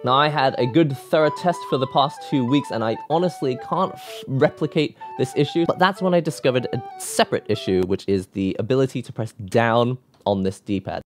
Now, I had a good thorough test for the past 2 weeks, and I honestly can't replicate this issue, but that's when I discovered a separate issue, which is the ability to press down on this D-pad.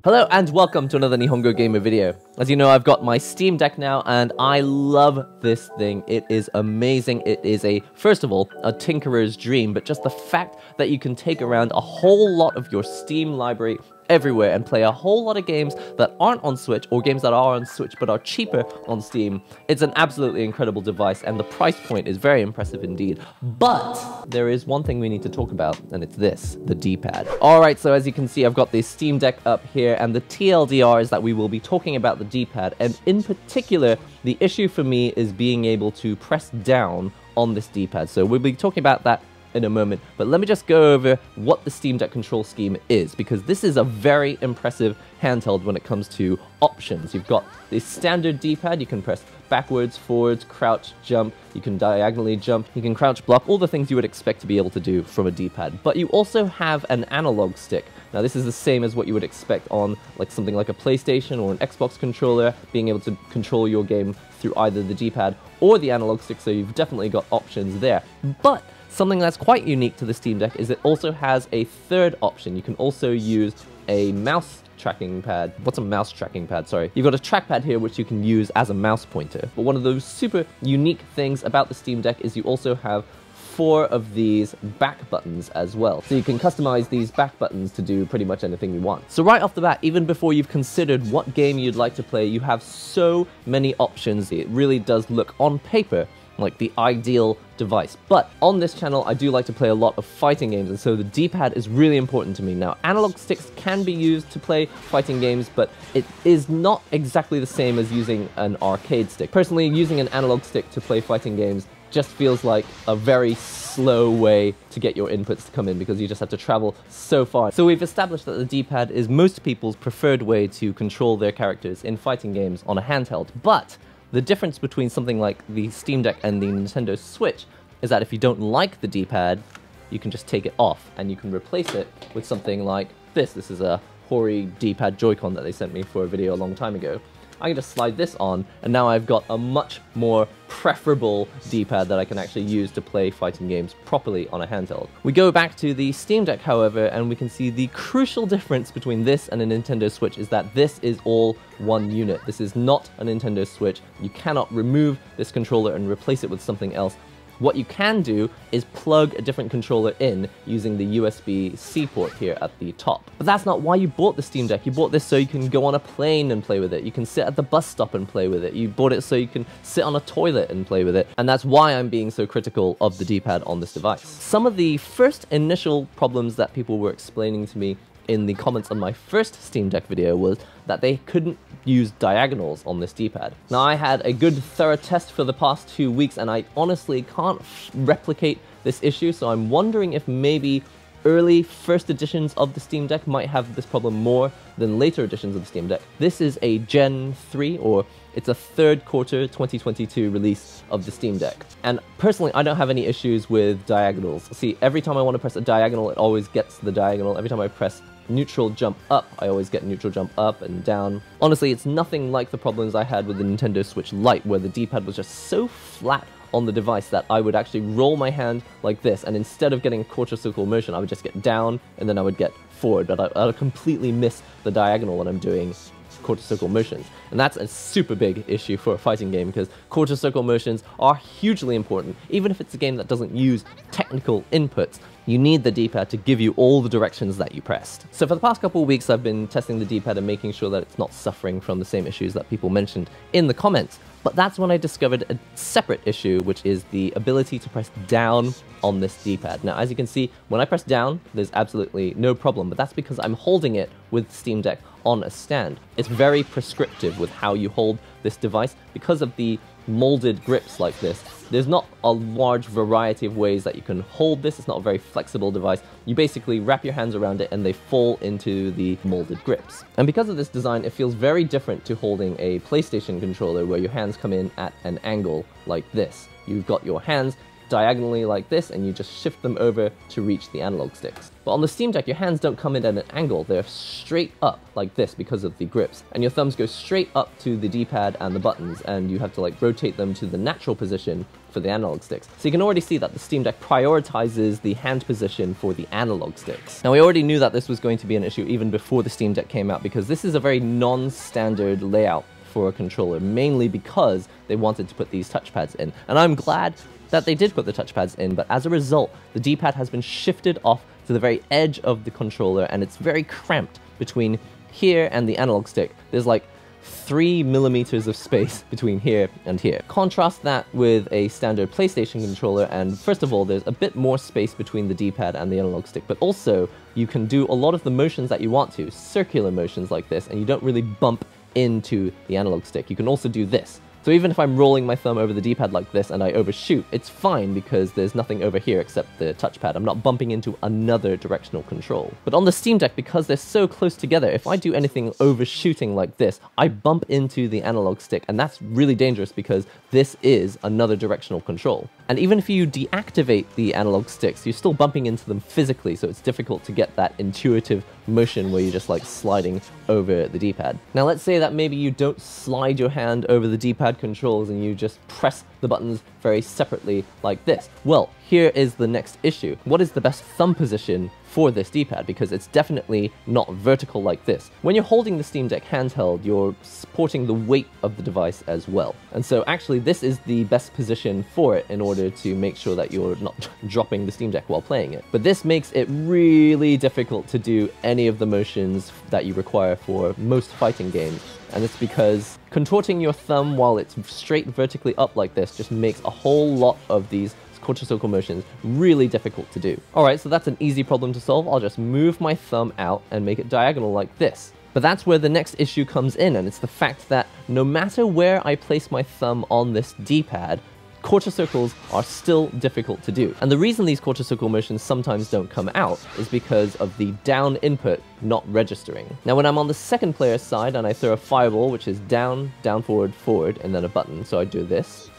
Hello and welcome to another NihongoGamer video. As you know, I've got my Steam Deck now, and I love this thing. It is amazing. It is first of all, a tinkerer's dream, but just the fact that you can take around a whole lot of your Steam library everywhere and play a whole lot of games that aren't on Switch, or games that are on Switch but are cheaper on Steam. It's an absolutely incredible device, and the price point is very impressive indeed. But there is one thing we need to talk about, and it's this, the D-pad. Alright, so as you can see, I've got the Steam Deck up here, and the TLDR is that we will be talking about the D-pad, and in particular, the issue for me is being able to press down on this D-pad. So we'll be talking about that in a moment, but let me just go over what the Steam Deck control scheme is, because this is a very impressive handheld when it comes to options. You've got the standard D-pad. You can press backwards, forwards, crouch, jump, you can diagonally jump, you can crouch, block, all the things you would expect to be able to do from a D-pad. But you also have an analog stick. Now this is the same as what you would expect on something like a PlayStation or an Xbox controller, being able to control your game through either the D-pad or the analog stick, so you've definitely got options there. But something that's quite unique to the Steam Deck is it also has a third option. You can also use a mouse tracking pad. What's a mouse tracking pad? Sorry. You've got a trackpad here which you can use as a mouse pointer. But one of those super unique things about the Steam Deck is you also have 4 of these back buttons as well. So you can customize these back buttons to do pretty much anything you want. So right off the bat, even before you've considered what game you'd like to play, you have so many options. It really does look on paper like the ideal device. But on this channel, I do like to play a lot of fighting games, and so the D-pad is really important to me. Now, analog sticks can be used to play fighting games, but it is not exactly the same as using an arcade stick. Personally, using an analog stick to play fighting games just feels like a very slow way to get your inputs to come in, because you just have to travel so far. So we've established that the D-pad is most people's preferred way to control their characters in fighting games on a handheld. But the difference between something like the Steam Deck and the Nintendo Switch is that if you don't like the D-pad, you can just take it off and you can replace it with something like this. This is a Hori D-pad Joy-Con that they sent me for a video a long time ago. I can just slide this on, and now I've got a much more preferable D-pad that I can actually use to play fighting games properly on a handheld. We go back to the Steam Deck, however, and we can see the crucial difference between this and a Nintendo Switch is that this is all one unit. This is not a Nintendo Switch. You cannot remove this controller and replace it with something else. What you can do is plug a different controller in using the USB-C port here at the top. But that's not why you bought the Steam Deck. You bought this so you can go on a plane and play with it. You can sit at the bus stop and play with it. You bought it so you can sit on a toilet and play with it. And that's why I'm being so critical of the D-pad on this device. Some of the first initial problems that people were explaining to me in the comments on my first Steam Deck video was that they couldn't use diagonals on this D-pad. Now, I had a good thorough test for the past 2 weeks, and I honestly can't replicate this issue, so I'm wondering if maybe early first editions of the Steam Deck might have this problem more than later editions of the Steam Deck. This is a Gen 3, or it's a third quarter 2022 release of the Steam Deck. And personally, I don't have any issues with diagonals. See, every time I want to press a diagonal, it always gets the diagonal. Every time I press neutral jump up, I always get neutral jump up and down. Honestly, it's nothing like the problems I had with the Nintendo Switch Lite, where the D-pad was just so flat on the device that I would actually roll my hand like this, and instead of getting quarter circle motion, I would just get down and then I would get forward, but I would completely miss the diagonal when I'm doing quarter circle motions. And that's a super big issue for a fighting game, because quarter circle motions are hugely important. Even if it's a game that doesn't use technical inputs, you need the D-pad to give you all the directions that you pressed. So for the past couple of weeks, I've been testing the D-pad and making sure that it's not suffering from the same issues that people mentioned in the comments. But that's when I discovered a separate issue, which is the ability to press down on this D-pad. Now, as you can see, when I press down, there's absolutely no problem, but that's because I'm holding it with Steam Deck on a stand. It's very prescriptive with how you hold this device because of the molded grips like this. There's not a large variety of ways that you can hold this. It's not a very flexible device. You basically wrap your hands around it and they fall into the molded grips. And because of this design, it feels very different to holding a PlayStation controller where your hands come in at an angle like this. You've got your hands diagonally like this, and you just shift them over to reach the analog sticks. But on the Steam Deck, your hands don't come in at an angle. They're straight up like this because of the grips. And your thumbs go straight up to the D-pad and the buttons, and you have to like rotate them to the natural position for the analog sticks. So you can already see that the Steam Deck prioritizes the hand position for the analog sticks. Now, we already knew that this was going to be an issue even before the Steam Deck came out, because this is a very non-standard layout for a controller, mainly because they wanted to put these touchpads in. And I'm glad that they did put the touchpads in, but as a result, the D-pad has been shifted off to the very edge of the controller, and it's very cramped between here and the analog stick. There's like 3 millimeters of space between here and here. Contrast that with a standard PlayStation controller, and first of all, there's a bit more space between the D-pad and the analog stick, but also you can do a lot of the motions that you want to, circular motions like this, and you don't really bump into the analog stick. You can also do this. So even if I'm rolling my thumb over the D-pad like this and I overshoot, it's fine because there's nothing over here except the touchpad. I'm not bumping into another directional control. But on the Steam Deck, because they're so close together, if I do anything overshooting like this, I bump into the analog stick, and that's really dangerous because this is another directional control. And even if you deactivate the analog sticks, you're still bumping into them physically, so it's difficult to get that intuitive motion where you're just like sliding over the D-pad. Now let's say that maybe you don't slide your hand over the D-pad controls and you just press the buttons very separately like this. Well, here is the next issue. What is the best thumb position for this D-pad? Because it's definitely not vertical like this. When you're holding the Steam Deck handheld, you're supporting the weight of the device as well. And so actually this is the best position for it in order to make sure that you're not dropping the Steam Deck while playing it. But this makes it really difficult to do any of the motions that you require for most fighting games. And it's because contorting your thumb while it's straight vertically up like this just makes a whole lot of these quarter circle motions really difficult to do. Alright, so that's an easy problem to solve. I'll just move my thumb out and make it diagonal like this. But that's where the next issue comes in, and it's the fact that no matter where I place my thumb on this D-pad, quarter circles are still difficult to do. And the reason these quarter circle motions sometimes don't come out is because of the down input not registering. Now when I'm on the second player's side and I throw a fireball, which is down, down, forward, forward, and then a button, so I do this,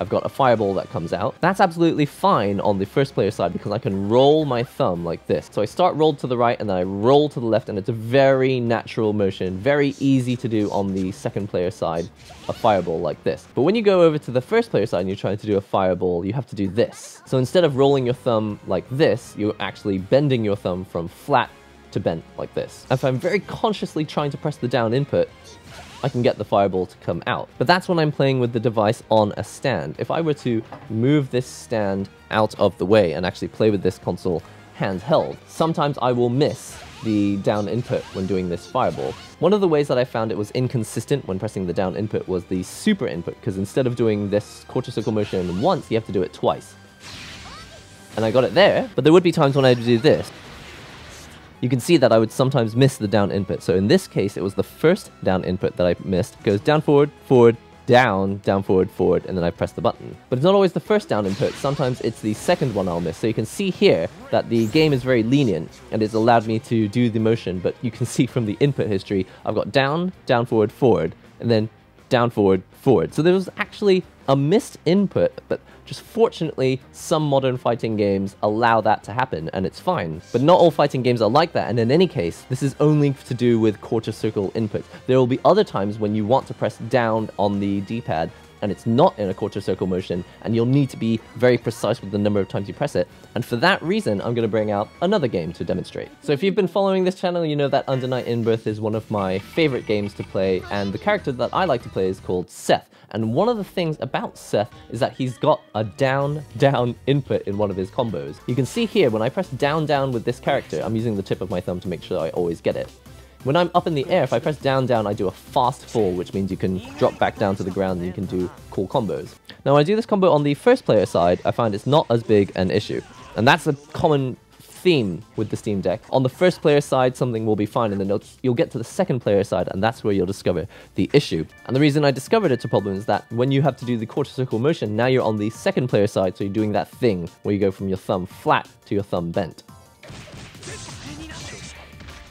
I've got a fireball that comes out. That's absolutely fine on the first player side because I can roll my thumb like this. So I start rolled to the right and then I roll to the left, and it's a very natural motion, very easy to do on the second player side, a fireball like this. But when you go over to the first player side and you're trying to do a fireball, you have to do this. So instead of rolling your thumb like this, you're actually bending your thumb from flat to bent like this. If I'm very consciously trying to press the down input, I can get the fireball to come out. But that's when I'm playing with the device on a stand. If I were to move this stand out of the way and actually play with this console handheld, sometimes I will miss the down input when doing this fireball. One of the ways that I found it was inconsistent when pressing the down input was the super input, because instead of doing this quarter circle motion once, you have to do it twice. And I got it there, but there would be times when I would do this. You can see that I would sometimes miss the down input. So in this case, it was the first down input that I missed. It goes down, forward, forward, down, forward, forward, and then I press the button. But it's not always the first down input. Sometimes it's the second one I'll miss. So you can see here that the game is very lenient and it's allowed me to do the motion. But you can see from the input history, I've got down, forward, forward, and then down, forward, forward. So there was actually a missed input, but just fortunately, some modern fighting games allow that to happen, and it's fine. But not all fighting games are like that, and in any case, this is only to do with quarter circle inputs. There will be other times when you want to press down on the D-pad, and it's not in a quarter circle motion, and you'll need to be very precise with the number of times you press it. And for that reason, I'm going to bring out another game to demonstrate. So if you've been following this channel, you know that Under Night In-Birth is one of my favorite games to play, and the character that I like to play is called Seth. And one of the things about Seth is that he's got a down input in one of his combos. You can see here, when I press down with this character, I'm using the tip of my thumb to make sure I always get it. When I'm up in the air, if I press down, I do a fast fall, which means you can drop back down to the ground and you can do cool combos. Now, when I do this combo on the first player side, I find it's not as big an issue. And that's a common theme with the Steam Deck. On the first player side, something will be fine, and then you'll get to the second player side, and that's where you'll discover the issue. And the reason I discovered it's a problem is that when you have to do the quarter circle motion, now you're on the second player side, so you're doing that thing where you go from your thumb flat to your thumb bent.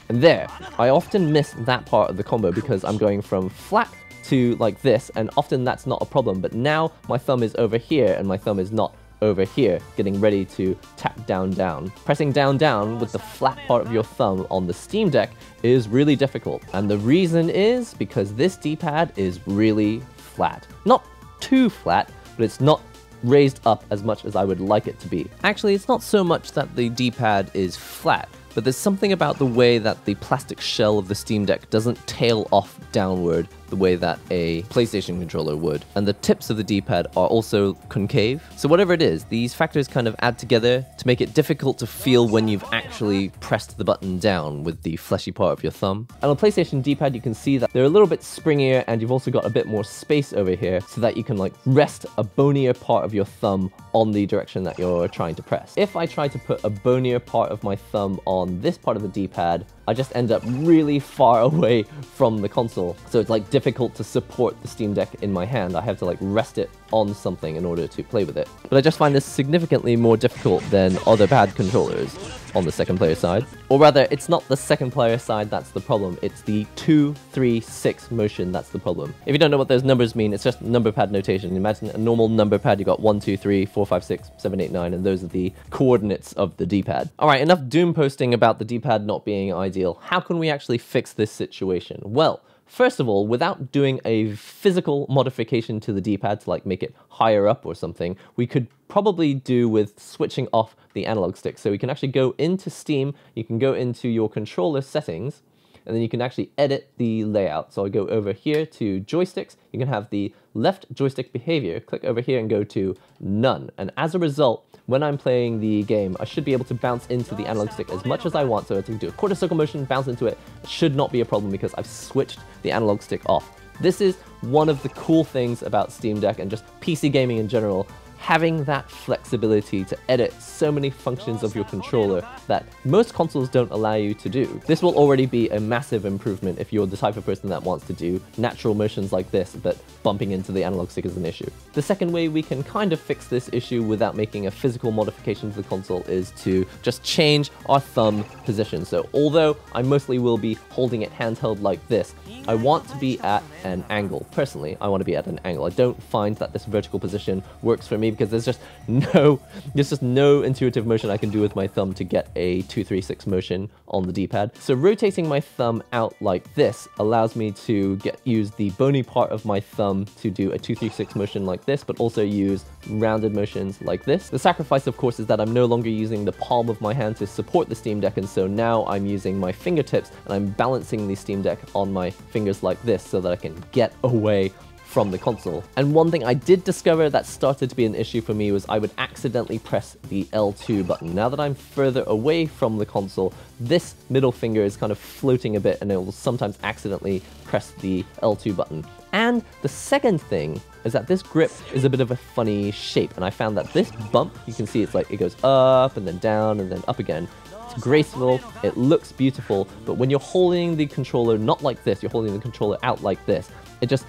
And there, I often miss that part of the combo because I'm going from flat to like this, and often that's not a problem, but now my thumb is over here and my thumb is not over here, getting ready to tap down, down. Pressing down, down with the flat part of your thumb on the Steam Deck is really difficult. And the reason is because this D-pad is really flat. Not too flat, but it's not raised up as much as I would like it to be. Actually, it's not so much that the D-pad is flat, but there's something about the way that the plastic shell of the Steam Deck doesn't tail off downward the way that a PlayStation controller would. And the tips of the D-pad are also concave. So whatever it is, these factors kind of add together to make it difficult to feel when you've actually pressed the button down with the fleshy part of your thumb. And on PlayStation D-pad, you can see that they're a little bit springier, and you've also got a bit more space over here so that you can like rest a bonier part of your thumb on the direction that you're trying to press. If I try to put a bonier part of my thumb on this part of the D-pad, I just end up really far away from the console. So it's like difficult to support the Steam Deck in my hand. I have to like rest it on something in order to play with it. But I just find this significantly more difficult than other pad controllers on the second player side. Or rather, it's not the second player side that's the problem, it's the 2, 3, 6 motion that's the problem. If you don't know what those numbers mean, it's just number pad notation. Imagine a normal number pad, you got 1, 2, 3, 4, 5, 6, 7, 8, 9, and those are the coordinates of the D-pad. Alright, enough doom posting about the D-pad not being ideal. How can we actually fix this situation? Well, first of all, without doing a physical modification to the D-pad to like make it higher up or something, we could probably do with switching off the analog stick. So we can actually go into Steam, you can go into your controller settings, and then you can actually edit the layout. So I'll go over here to joysticks, you can have the left joystick behavior, click over here and go to none. And as a result, when I'm playing the game, I should be able to bounce into the analog stick as much as I want. So I can do a quarter circle motion, bounce into it. It should not be a problem because I've switched the analog stick off. This is one of the cool things about Steam Deck and just PC gaming in general, having that flexibility to edit so many functions of your controller that most consoles don't allow you to do. This will already be a massive improvement if you're the type of person that wants to do natural motions like this, but bumping into the analog stick is an issue. The second way we can kind of fix this issue without making a physical modification to the console is to just change our thumb position. So although I mostly will be holding it handheld like this, I want to be at an angle. Personally, I want to be at an angle. I don't find that this vertical position works for me because there's just no intuitive motion I can do with my thumb to get a 2, 3, 6 motion on the D-pad. So rotating my thumb out like this allows me to use the bony part of my thumb to do a 2, 3, 6 motion like this, but also use rounded motions like this. The sacrifice, of course, is that I'm no longer using the palm of my hand to support the Steam Deck, and so now I'm using my fingertips and I'm balancing the Steam Deck on my fingers like this so that I can get away from the console. And one thing I did discover that started to be an issue for me was I would accidentally press the L2 button. Now that I'm further away from the console, this middle finger is kind of floating a bit and it will sometimes accidentally press the L2 button. And the second thing is that this grip is a bit of a funny shape, and I found that this bump, you can see it's like it goes up and then down and then up again. It's graceful, it looks beautiful, but when you're holding the controller not like this, you're holding the controller out like this, it just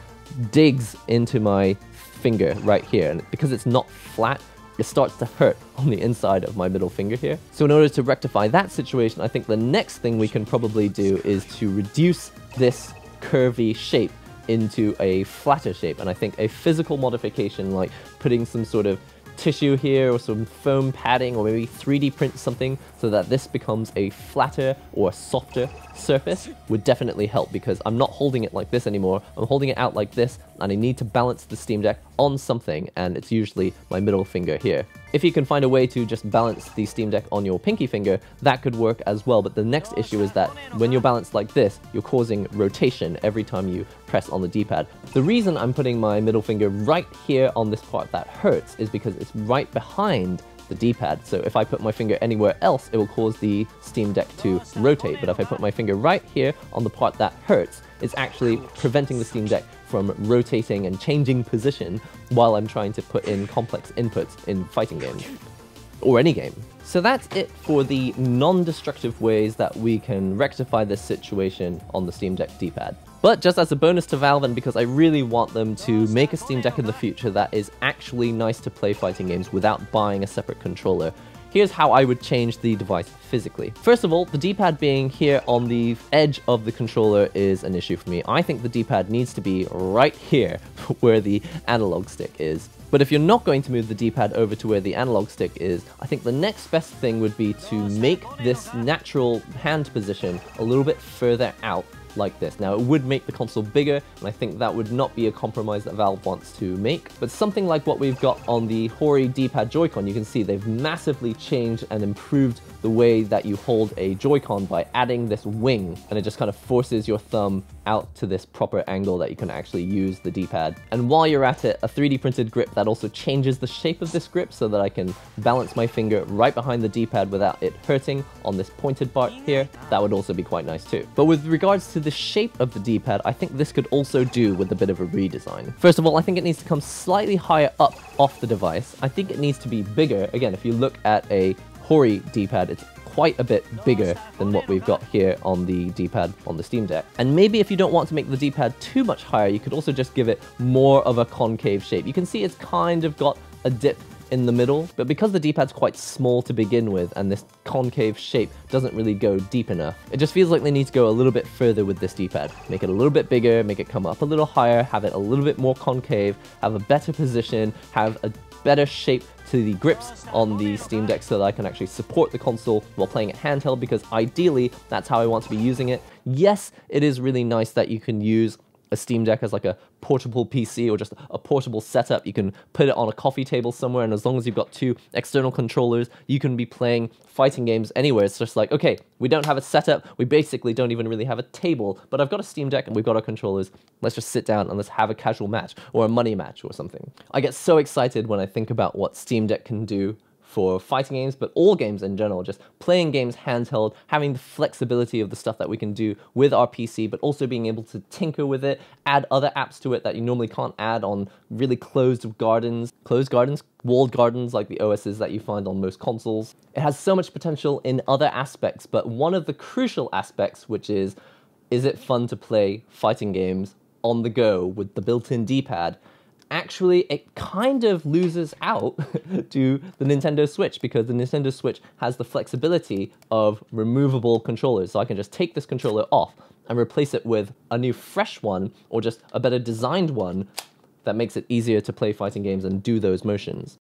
digs into my finger right here, and because it's not flat, it starts to hurt on the inside of my middle finger here. So in order to rectify that situation, I think the next thing we can probably do is to reduce this curvy shape into a flatter shape, and I think a physical modification like putting some sort of tissue here or some foam padding or maybe 3D print something so that this becomes a flatter or a softer surface would definitely help, because I'm not holding it like this anymore, I'm holding it out like this, and I need to balance the Steam Deck on something, and it's usually my middle finger here. If you can find a way to just balance the Steam Deck on your pinky finger, that could work as well, but the next issue is that when you're balanced like this, you're causing rotation every time you press on the D-pad. The reason I'm putting my middle finger right here on this part that hurts is because it's right behind the D-pad, so if I put my finger anywhere else, it will cause the Steam Deck to rotate, but if I put my finger right here on the part that hurts, it's actually preventing the Steam Deck from rotating and changing position while I'm trying to put in complex inputs in fighting games, or any game. So that's it for the non-destructive ways that we can rectify this situation on the Steam Deck D-pad. But just as a bonus to Valve, and because I really want them to make a Steam Deck in the future that is actually nice to play fighting games without buying a separate controller, here's how I would change the device physically. First of all, the D-pad being here on the edge of the controller is an issue for me. I think the D-pad needs to be right here where the analog stick is. But if you're not going to move the D-pad over to where the analog stick is, I think the next best thing would be to make this natural hand position a little bit further out like this. Now, it would make the console bigger, and I think that would not be a compromise that Valve wants to make. But something like what we've got on the Hori D-pad Joy-Con, you can see they've massively changed and improved the way that you hold a Joy-Con by adding this wing, and it just kind of forces your thumb out to this proper angle that you can actually use the D-pad. And while you're at it, a 3D printed grip that also changes the shape of this grip so that I can balance my finger right behind the D-pad without it hurting on this pointed part here, that would also be quite nice too. But with regards to the shape of the D-pad, I think this could also do with a bit of a redesign. First of all, I think it needs to come slightly higher up off the device. I think it needs to be bigger. Again, if you look at a Hori D-pad, it's quite a bit bigger than what we've got here on the D-pad on the Steam Deck. And maybe if you don't want to make the D-pad too much higher, you could also just give it more of a concave shape. You can see it's kind of got a dip in the middle, but because the D-pad's quite small to begin with and this concave shape doesn't really go deep enough, it just feels like they need to go a little bit further with this D-pad. Make it a little bit bigger, make it come up a little higher, have it a little bit more concave, have a better position, have a better shape to the grips on the Steam Deck so that I can actually support the console while playing it handheld, because ideally that's how I want to be using it. Yes, it is really nice that you can use a Steam Deck as like a portable PC or just a portable setup. You can put it on a coffee table somewhere, and as long as you've got two external controllers, you can be playing fighting games anywhere. It's just like, okay, we don't have a setup, we basically don't even really have a table, but I've got a Steam Deck and we've got our controllers. Let's just sit down and let's have a casual match or a money match or something. I get so excited when I think about what Steam Deck can do for fighting games, but all games in general, just playing games handheld, having the flexibility of the stuff that we can do with our PC, but also being able to tinker with it, add other apps to it that you normally can't add on really closed gardens, walled gardens like the OSs that you find on most consoles. It has so much potential in other aspects, but one of the crucial aspects, which is it fun to play fighting games on the go with the built-in D-pad? Actually, it kind of loses out to the Nintendo Switch, because the Nintendo Switch has the flexibility of removable controllers. So I can just take this controller off and replace it with a new fresh one, or just a better designed one that makes it easier to play fighting games and do those motions.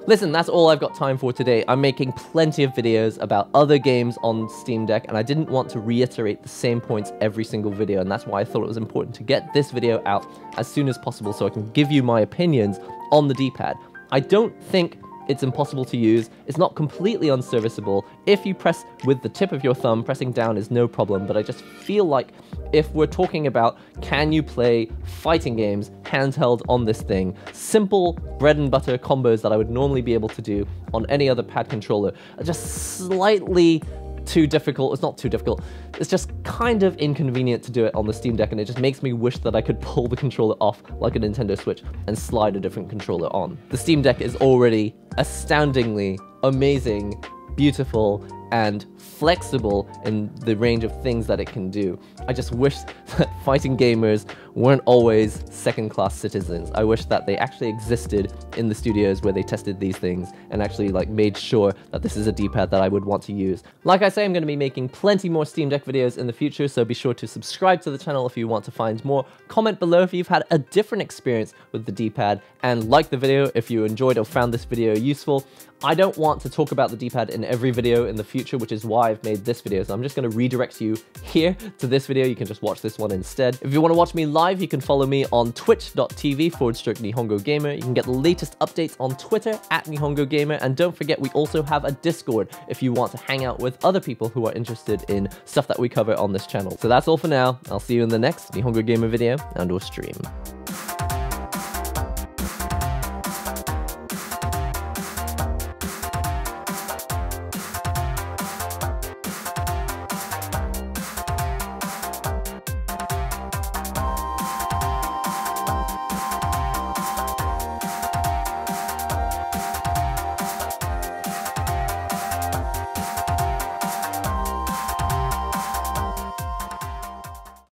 Listen, that's all I've got time for today. I'm making plenty of videos about other games on Steam Deck, and I didn't want to reiterate the same points every single video, and that's why I thought it was important to get this video out as soon as possible so I can give you my opinions on the D-pad. I don't think it's impossible to use. It's not completely unserviceable. If you press with the tip of your thumb, pressing down is no problem, but I just feel like if we're talking about can you play fighting games handheld on this thing, simple bread and butter combos that I would normally be able to do on any other pad controller are just slightly too difficult. It's not too difficult. It's just kind of inconvenient to do it on the Steam Deck, and it just makes me wish that I could pull the controller off like a Nintendo Switch and slide a different controller on. The Steam Deck is already astoundingly amazing, beautiful, and flexible in the range of things that it can do. I just wish that fighting gamers weren't always second-class citizens. I wish that they actually existed in the studios where they tested these things and actually like made sure that this is a D-pad that I would want to use. Like I say, I'm going to be making plenty more Steam Deck videos in the future, so be sure to subscribe to the channel if you want to find more. Comment below if you've had a different experience with the D-pad, and like the video if you enjoyed or found this video useful. I don't want to talk about the D-pad in every video in the future, which is why I've made this video, so I'm just going to redirect you here to this video. You can just watch this one instead. If you want to watch me live, you can follow me on twitch.tv/NihongoGamer. You can get the latest updates on Twitter @NihongoGamer, and don't forget we also have a Discord if you want to hang out with other people who are interested in stuff that we cover on this channel. So that's all for now. I'll see you in the next NihongoGamer video and/or stream.